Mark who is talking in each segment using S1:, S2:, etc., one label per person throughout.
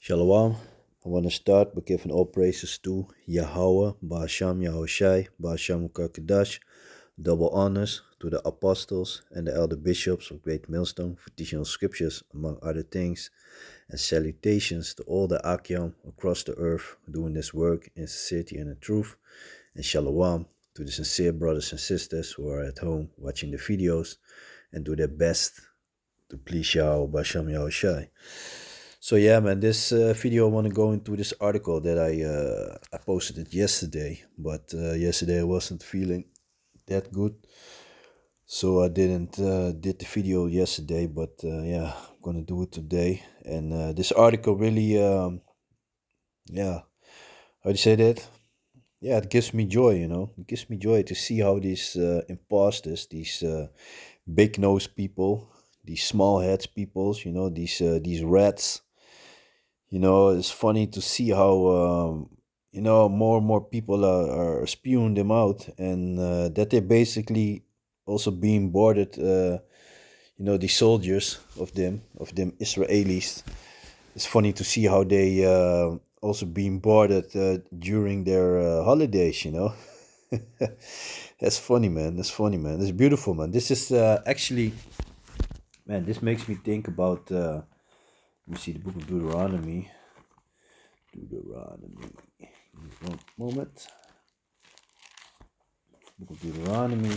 S1: Shalom. I want to start by giving all praises to Yahweh, Ba'asham Yahushai, Ba'asham Kakadash, double honors to the apostles and the elder bishops of Great Millstone for teaching us scriptures, among other things, and salutations to all the Akyam across the earth doing this work in sincerity and in truth, and Shalom to the sincere brothers and sisters who are at home watching the videos and do their best to please Yahweh, Ba'asham Yahushai. So yeah, man, this video I want to go into this article that I posted it yesterday, but yesterday I wasn't feeling that good, so I didn't did the video yesterday. But yeah, I'm gonna do it today. And this article really, yeah, how do you say that? Yeah, it gives me joy. It gives me joy to see how these imposters, these big nose people, these small heads peoples, these rats. It's funny to see how more and more people are spewing them out, and that they're basically also being boarded. The soldiers of them Israelis. It's funny to see how they also being boarded during their holidays. That's funny, man. That's funny, man. That's beautiful, man. This is actually, man. This makes me think about. Let me see the book of Deuteronomy. Deuteronomy. One moment. Book of Deuteronomy,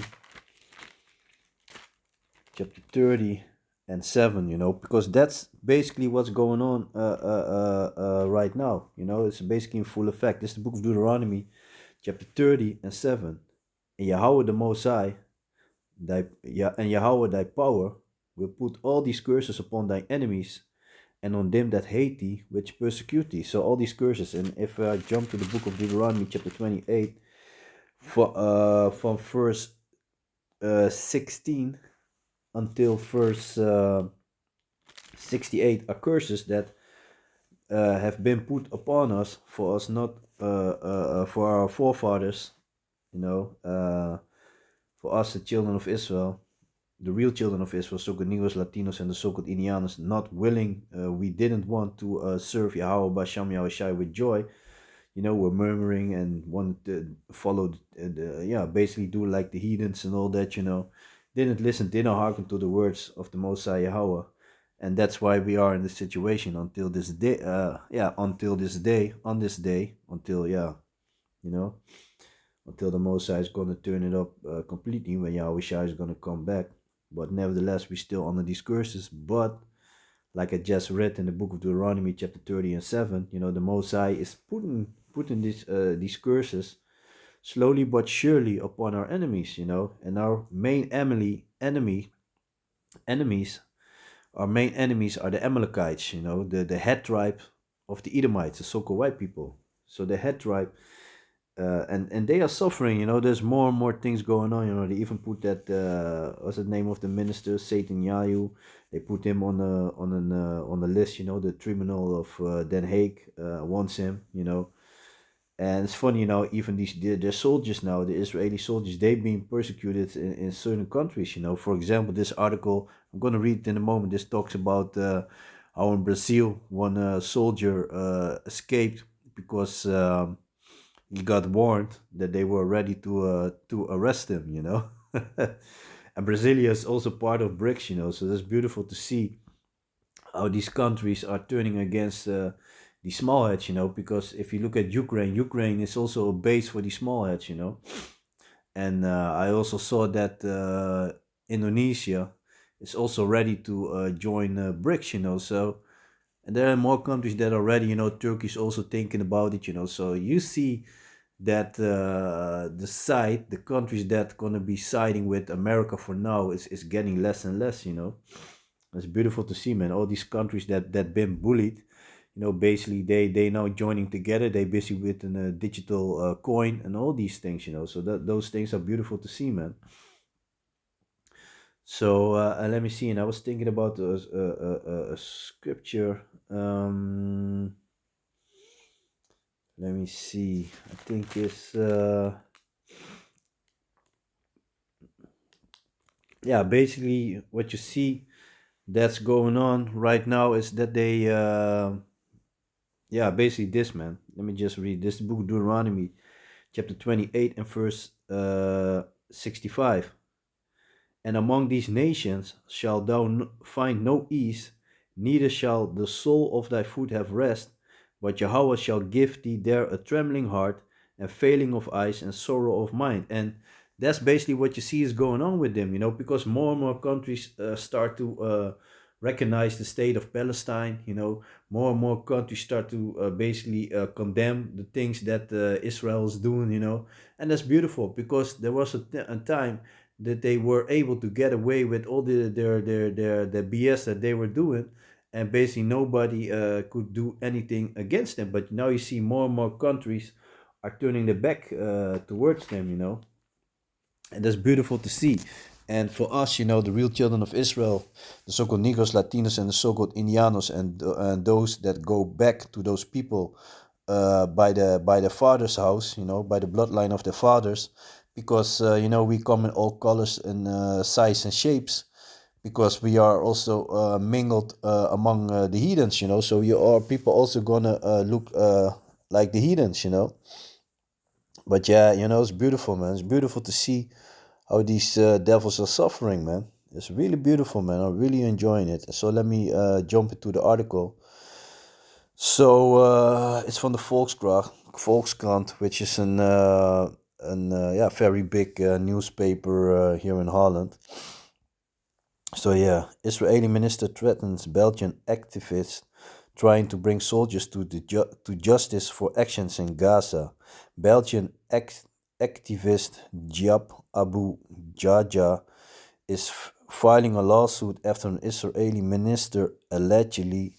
S1: chapter 30 and 7, because that's basically what's going on right now. It's basically in full effect. This is the book of Deuteronomy, chapter 30 and 7. And Yahweh the Most High, and Yahweh thy power, will put all these curses upon thy enemies and on them that hate thee, which persecute thee. So all these curses. And if I jump to the book of Deuteronomy, chapter 28, from verse 16 until verse 68 are curses that have been put upon us for us not for our forefathers, for us the children of Israel, the real children of Israel, so-called Negroes, Latinos, and the so-called Indianos, not willing, we didn't want to serve Yahweh Basham Yahushai with joy. We're murmuring and wanted to follow, basically do like the heathens and all that, Didn't listen, didn't hearken to the words of the Most High Yahweh. And that's why we are in this situation until this day, you know, until the Most High is going to turn it up completely when Yahweh Shai is going to come back. But nevertheless, we're still under these curses. But like I just read in the book of Deuteronomy, chapter 30 and 7, the Most High is putting these curses slowly but surely upon our enemies, and our main enemies, our main enemies are the Amalekites, the head tribe of the Edomites, the so-called white people. So the head tribe, and they are suffering. There's more and more things going on. They even put that what's the name of the minister, Satan Yahu. They put him on the list. The tribunal of Den Haag wants him. And it's funny, even the soldiers now, the Israeli soldiers, they've been persecuted in certain countries. For example, this article I'm gonna read it in a moment. This talks about how in Brazil one soldier escaped because he got warned that they were ready to arrest him. And Brasilia is also part of BRICS. So that's beautiful to see how these countries are turning against the small heads, because if you look at Ukraine is also a base for the small heads, And I also saw that Indonesia is also ready to join BRICS, So, and there are more countries that are ready, Turkey's also thinking about it, So you see that the countries that gonna be siding with America for now is getting less and less, It's beautiful to see, man. All these countries that been bullied, basically they now joining together. They busy with a digital coin and all these things, So those things are beautiful to see, man. So let me see. And I was thinking about a scripture. Let me see. I think it's yeah. Basically, what you see that's going on right now is that Yeah, basically this, man. Let me just read this book, Deuteronomy, chapter 28 and verse 65. And among these nations shalt thou find no ease, neither shall the sole of thy foot have rest, but Jehovah shall give thee there a trembling heart, and failing of eyes, and sorrow of mind. And that's basically what you see is going on with them, because more and more countries start to recognize the state of Palestine. More and more countries start to basically condemn the things that Israel is doing. And that's beautiful because there was a time that they were able to get away with all their BS that they were doing, and basically nobody could do anything against them. But now you see more and more countries are turning their back towards them, and that's beautiful to see. And for us, the real children of Israel, the so-called Negros, Latinos, and the so-called Indianos, and those that go back to those people by the father's house, by the bloodline of their fathers, because we come in all colors and size and shapes, because we are also mingled among the heathens, so you are people also gonna look like the heathens, But yeah, it's beautiful, man. It's beautiful to see how these devils are suffering, man. It's really beautiful, man. I'm really enjoying it. So let me jump into the article. So it's from the Volkskrant, which is an yeah, very big newspaper here in Holland. So yeah, Israeli minister threatens Belgian activists trying to bring soldiers to justice for actions in Gaza. Belgian activist Diab Abu Jaja is filing a lawsuit after an Israeli minister allegedly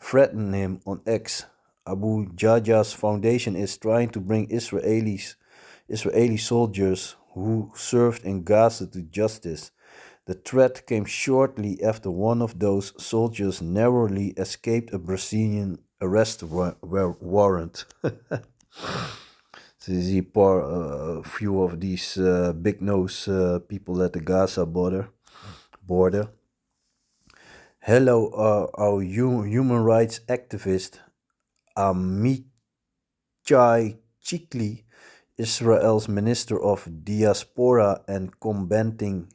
S1: threatened him on X. Abu Jaja's foundation is trying to bring Israeli soldiers who served in Gaza to justice. The threat came shortly after one of those soldiers narrowly escaped a Brazilian arrest warrant. So you see a few of these big nose people at the Gaza border. Hello, our human rights activist Amichai Chikli, Israel's Minister of Diaspora and Combating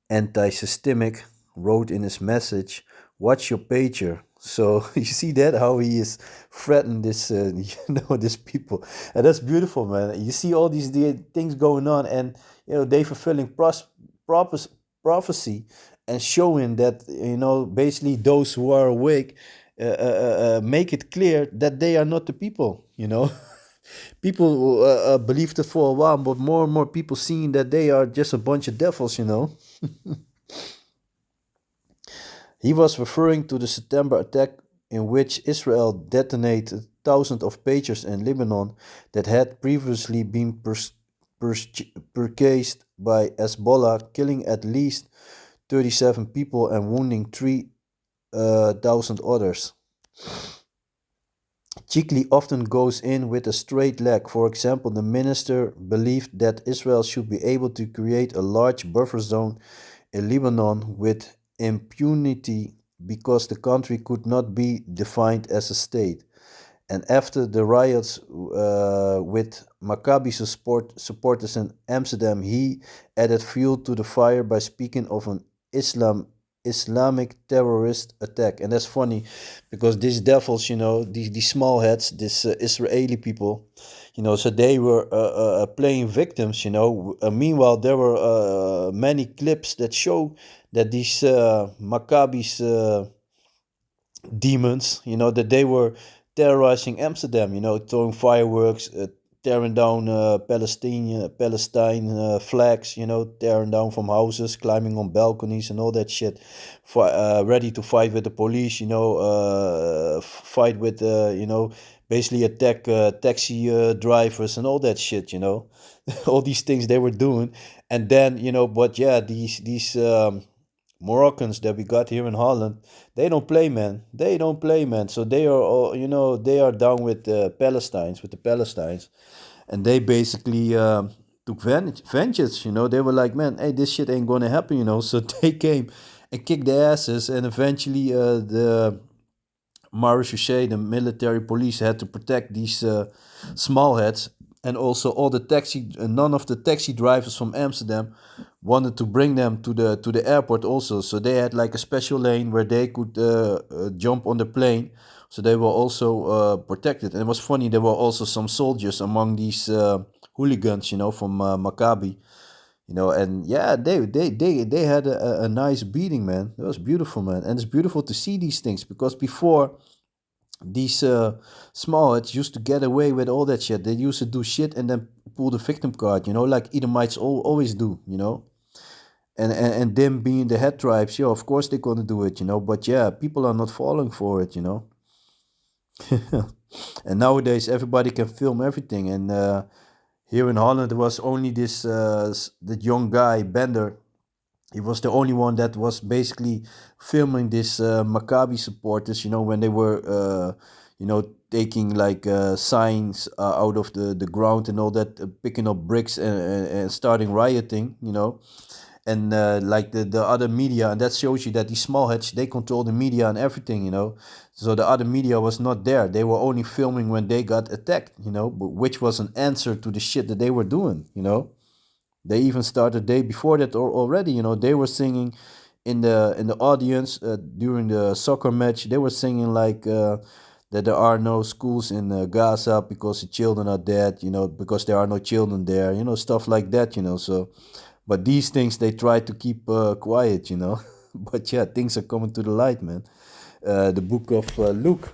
S1: Anti-Systemic, wrote in his message, "Watch your pager." So you see that how he is threatening this, this people, and that's beautiful, man. You see all these things going on, and they fulfilling prophes- prophecy, and showing that basically those who are awake make it clear that they are not the people. People believed it for a while, but more and more people seeing that they are just a bunch of devils. He was referring to the September attack in which Israel detonated thousands of pagers in Lebanon that had previously been purchased by Hezbollah, killing at least 37 people and wounding 3,000 others. Chikli often goes in with a straight leg. For example, the minister believed that Israel should be able to create a large buffer zone in Lebanon with impunity because the country could not be defined as a state. And after the riots with Maccabi supporters in Amsterdam, he added fuel to the fire by speaking of an Islamic terrorist attack. And that's funny because these devils, these small heads, these Israeli people, so they were playing victims. Meanwhile, there were many clips that show that these Maccabi's demons, that they were terrorizing Amsterdam, throwing fireworks, tearing down Palestine flags, tearing down from houses, climbing on balconies and all that shit, ready to fight with the police, fight with, basically attack taxi drivers and all that shit, all these things they were doing. And then, but yeah, these Moroccans that we got here in Holland, they don't play, man. They don't play, man. So they are, all, they are down with the Palestines, and they basically took vengeance. They were like, man, hey, this shit ain't gonna happen. So they came and kicked their asses, and eventually the marechaussee, the military police, had to protect these small heads, and also all the taxi. None of the taxi drivers from Amsterdam wanted to bring them to the airport also. So they had like a special lane where they could jump on the plane. So they were also protected. And it was funny. There were also some soldiers among these hooligans, from Maccabi. And yeah, they had a nice beating, man. It was beautiful, man. And it's beautiful to see these things, because before, these smallheads used to get away with all that shit. They used to do shit and then pull the victim card, like Edomites always do. And them being the head tribes, yeah, of course they're gonna do it. But yeah, people are not falling for it. And nowadays everybody can film everything. And here in Holland, there was only that young guy Bender. He was the only one that was basically filming this Maccabi supporters, when they were, taking like signs out of the ground and all that, picking up bricks and starting rioting. And like the other media, and that shows you that these small heads, they control the media and everything. So the other media was not there. They were only filming when they got attacked, but which was an answer to the shit that they were doing. They even started day before that already. They were singing in the audience during the soccer match. They were singing like that there are no schools in Gaza because the children are dead. Because there are no children there. Stuff like that. So, but these things they try to keep quiet. But yeah, things are coming to the light, man. The book of Luke.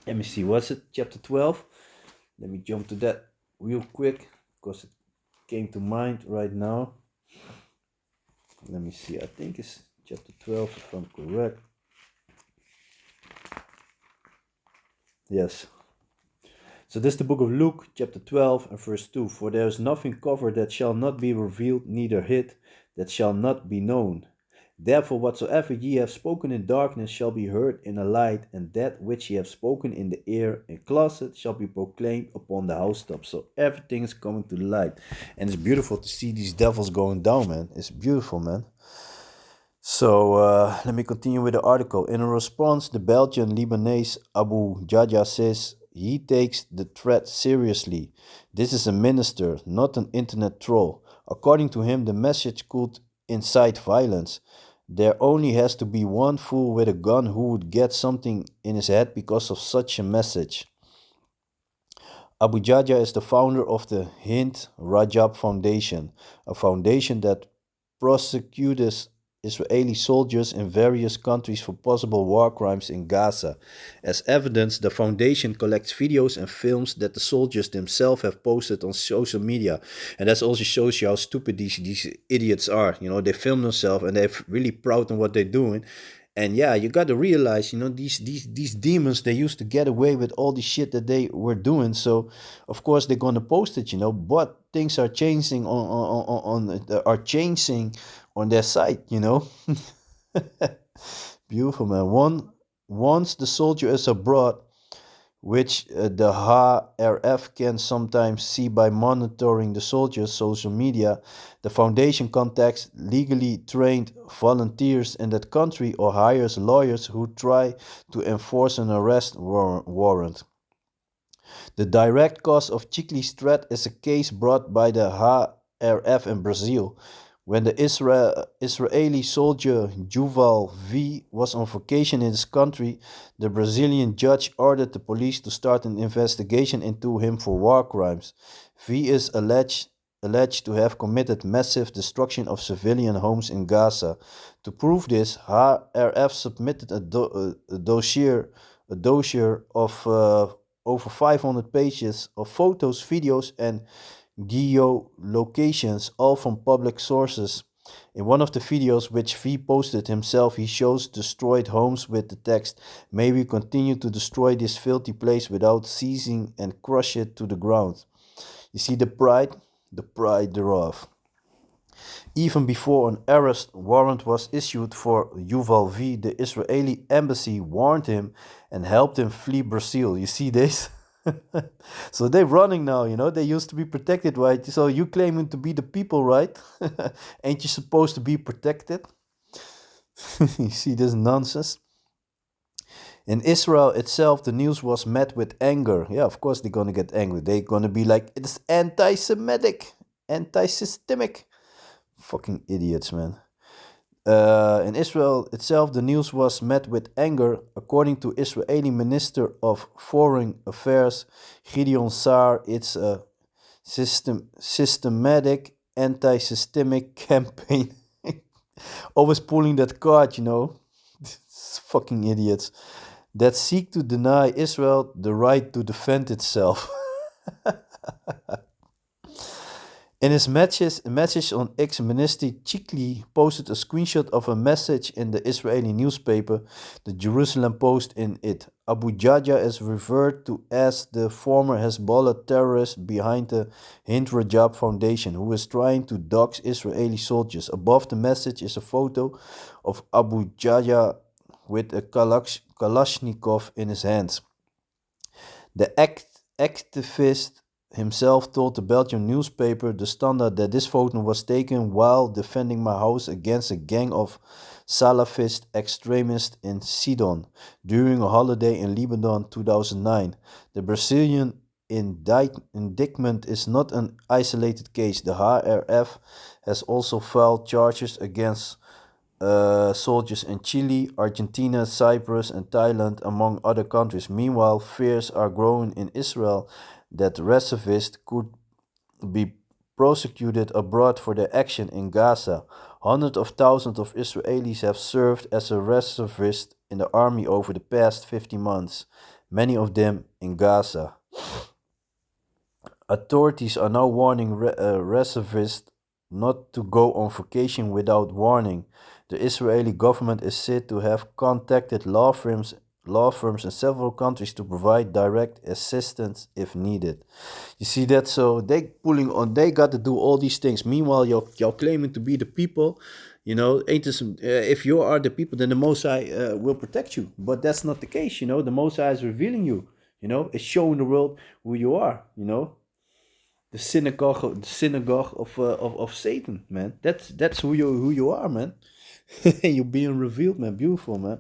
S1: Let me see. What's it? Chapter 12. Let me jump to that real quick because it came to mind right now. Let me see. I think it's chapter 12 if I'm correct. Yes. So this is the book of Luke, chapter 12 and verse 2. For there is nothing covered that shall not be revealed, neither hid that shall not be known. Therefore whatsoever ye have spoken in darkness shall be heard in a light, and that which ye have spoken in the ear in closet shall be proclaimed upon the housetop. So everything is coming to the light. And it's beautiful to see these devils going down, man. It's beautiful, man. So let me continue with the article. In a response, the Belgian Lebanese Abu Jaja says he takes the threat seriously. This is a minister, not an internet troll. According to him, the message could incite violence. There only has to be one fool with a gun who would get something in his head because of such a message. Abu Jaja is the founder of the Hind Rajab Foundation, a foundation that prosecutes Israeli soldiers in various countries for possible war crimes in Gaza. As evidence, the foundation collects videos and films that the soldiers themselves have posted on social media. And that also shows you how stupid these idiots are. They film themselves and they're really proud of what they're doing. And yeah, you got to realize, these demons, they used to get away with all the shit that they were doing. So, of course, they're gonna post it. But things are changing are changing on their side. Beautiful, man. Once the soldier is abroad, which the HRF can sometimes see by monitoring the soldiers' social media. The foundation contacts legally trained volunteers in that country or hires lawyers who try to enforce an arrest warrant. The direct cause of Chikli's threat is a case brought by the HRF in Brazil, when the Israeli soldier Juval V was on vacation in his country. The Brazilian judge ordered the police to start an investigation into him for war crimes. V is alleged to have committed massive destruction of civilian homes in Gaza. To prove this, HRF submitted a dossier of over 500 pages of photos, videos, and geolocations, all from public sources. In one of the videos, which V posted himself, he shows destroyed homes with the text, "May we continue to destroy this filthy place without ceasing and crush it to the ground." You see the pride thereof. Even before an arrest warrant was issued for Yuval V, the Israeli embassy warned him and helped him flee Brazil. You see this? So they're running now. They used to be protected, right? So you claiming to be the people, right? Ain't you supposed to be protected? You see this nonsense? In Israel itself, the news was met with anger. Yeah, of course they're gonna get angry. They're gonna be like, it's anti-Semitic, anti-systemic. Fucking idiots, man. In Israel itself, the news was met with anger, according to Israeli Minister of Foreign Affairs Gideon Sa'ar. It's a systematic anti-systemic campaign. Always pulling that card, you know. Fucking idiots that seek to deny Israel the right to defend itself. In his message on X, Minister Chikli posted a screenshot of a message in the Israeli newspaper, the Jerusalem Post. In it, Abu Jaja is referred to as the former Hezbollah terrorist behind the Hind Rajab Foundation, who is trying to dox Israeli soldiers. Above the message is a photo of Abu Jaja with a Kalashnikov in his hands. The activist himself told the Belgian newspaper The Standard that this photo was taken while defending my house against a gang of Salafist extremists in Sidon during a holiday in Lebanon 2009. The Brazilian indictment is not an isolated case. The HRF has also filed charges against soldiers in Chile, Argentina, Cyprus, and Thailand, among other countries. Meanwhile, fears are growing in Israel that reservists could be prosecuted abroad for their action in Gaza. Hundreds of thousands of Israelis have served as a reservist in the army over the past 50 months, many of them in Gaza. Authorities are now warning reservists not to go on vacation without warning. The Israeli government is said to have contacted law firms in several countries to provide direct assistance if needed. You see that? So they pulling on. They got to do all these things. Meanwhile, you're claiming to be the people. You know, ain't this? If you are the people, then the Most High will protect you. But that's not the case. You know, the Most High is revealing you. You know, it's showing the world who you are. You know, the synagogue of Satan, man. That's who you are, man. You're being revealed, man. Beautiful, man.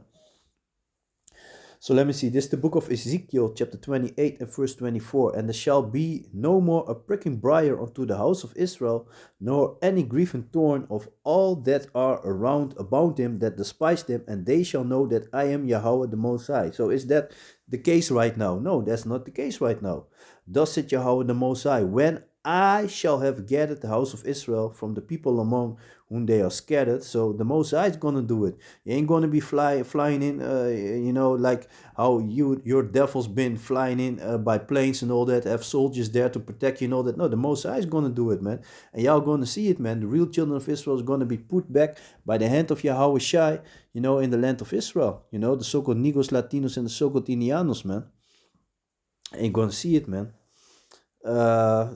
S1: So let me see. This is the book of Ezekiel, chapter 28 and verse 24. And there shall be no more a pricking briar unto the house of Israel, nor any grieving thorn of all that are around about him that despise them, and they shall know that I am Yahweh the Most High. So is that the case right now? No, that's not the case right now. Thus said Yahweh the Most High, when I shall have gathered the house of Israel from the people among whom they are scattered. So the Most High is gonna do it. You ain't gonna be flying in, like how your devil's been flying in by planes and all that. Have soldiers there to protect you and all that. No, the Most High is gonna do it, man. And y'all gonna see it, man. The real children of Israel is gonna be put back by the hand of Yahweh Shai, in the land of Israel. The so-called Negros, Latinos, and the so-called Indianos, man. Ain't gonna see it, man. Uh,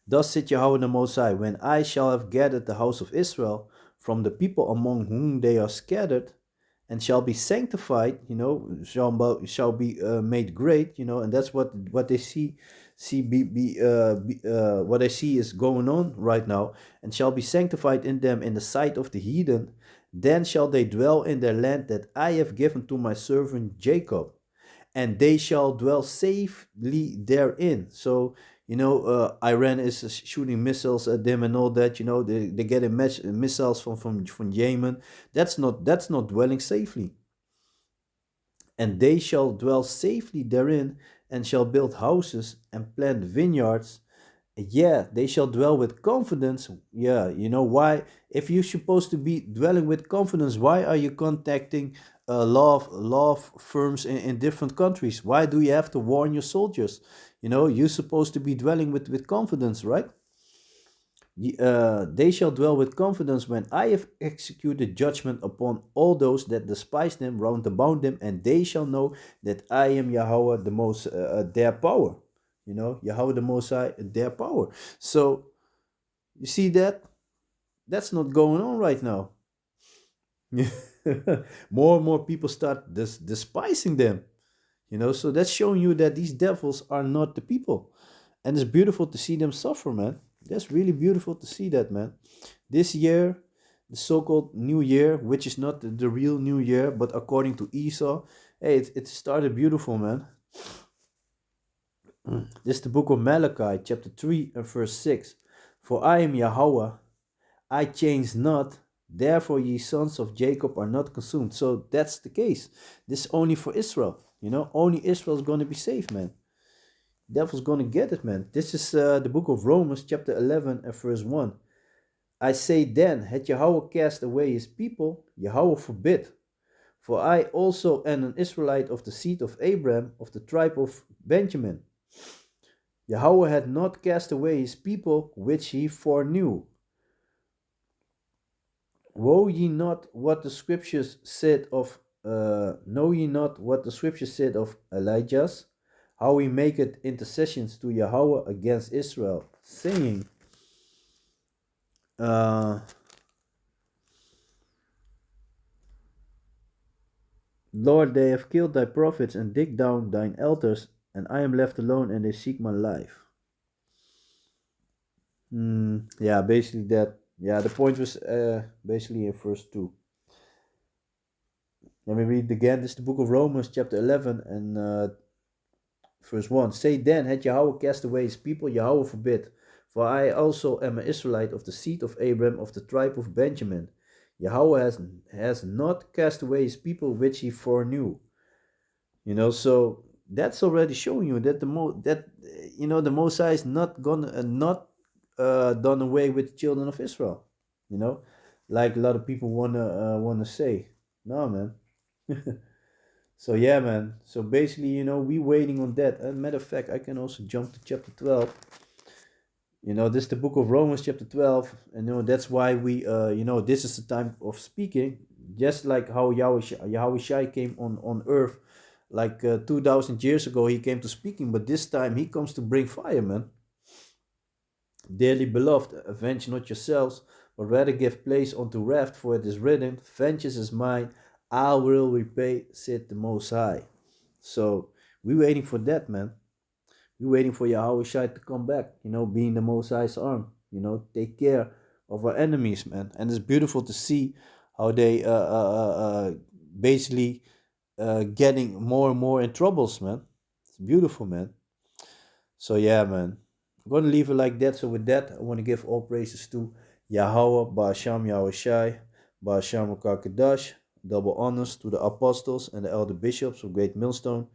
S1: Thus said Yahweh the Most High, when I shall have gathered the house of Israel from the people among whom they are scattered, and shall be sanctified, shall be made great, and that's what they see what I see is going on right now, and shall be sanctified in them in the sight of the heathen, then shall they dwell in their land that I have given to my servant Jacob, and they shall dwell safely therein. So, Iran is shooting missiles at them and all that. They're getting missiles from Yemen. That's not dwelling safely. And they shall dwell safely therein, and shall build houses and plant vineyards. Yeah, they shall dwell with confidence. Yeah, why? If you're supposed to be dwelling with confidence, why are you contacting law firms in different countries? Why do you have to warn your soldiers? You're supposed to be dwelling with confidence, right? They shall dwell with confidence when I have executed judgment upon all those that despise them round about them, and they shall know that I am Yahweh the Most, their power. Yahweh the Most High, their power. So you see that that's not going on right now. More and more people start despising them. So that's showing you that these devils are not the people, and it's beautiful to see them suffer, man. That's really beautiful to see that, man. This year, the so-called New Year, which is not the real New Year, but according to Esau, hey, it started beautiful, man. This is the book of Malachi, chapter 3 and verse 6. For I am Yahweh, I change not, therefore ye sons of Jacob are not consumed. So that's the case. This is only for Israel. Only Israel is going to be saved, man. Devil's going to get it, man. This is the book of Romans, chapter 11 and verse 1. I say then, had Yahweh cast away his people? Yahweh forbid. For I also am an Israelite of the seed of Abraham, of the tribe of Benjamin. Yahweh had not cast away his people, which he foreknew. Woe ye not what the scriptures said of, know ye not what the scriptures said of Elijah's, how he maketh intercessions to Yahweh against Israel, saying, uh, Lord, they have killed thy prophets and digged down thine altars, and I am left alone, and they seek my life. Yeah, basically that. Yeah, the point was basically in verse 2. Let me read again. This is the book of Romans, chapter 11, and verse 1. Say then, had Yahweh cast away his people? Yahweh forbid. For I also am an Israelite of the seed of Abraham, of the tribe of Benjamin. Yahweh has not cast away his people which he foreknew. So that's already showing you that the Mosiah is not gonna not done away with the children of Israel. You know, like a lot of people wanna say. No, man. So yeah, man. So basically, we waiting on that. As a matter of fact, I can also jump to chapter 12. This is the book of Romans, chapter 12, and that's why we this is the time of speaking, just like how Yahweh Shai came on earth like 2000 years ago. He came to speaking, but this time he comes to bring fire, man. Dearly beloved, avenge not yourselves, but rather give place unto wrath, for it is written, vengeance is mine, I will repay, said the Most High. So we waiting for that, man. We waiting for Yahweh Shai to come back, being the Most High's arm, take care of our enemies, man. And it's beautiful to see how they basically getting more and more in troubles, man. It's beautiful, man. So yeah, man. I'm gonna leave it like that. So with that, I want to give all praises to Yahweh, Ba'asham Yahweh Shai, Ba'asham Kakadash, double honors to the apostles and the elder bishops of Great Millstone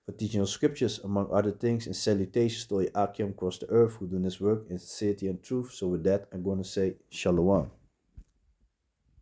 S1: for teaching us scriptures, among other things, and salutations to the Akim across the earth who do this work in sincerity and truth. So with that, I'm gonna say Shalom.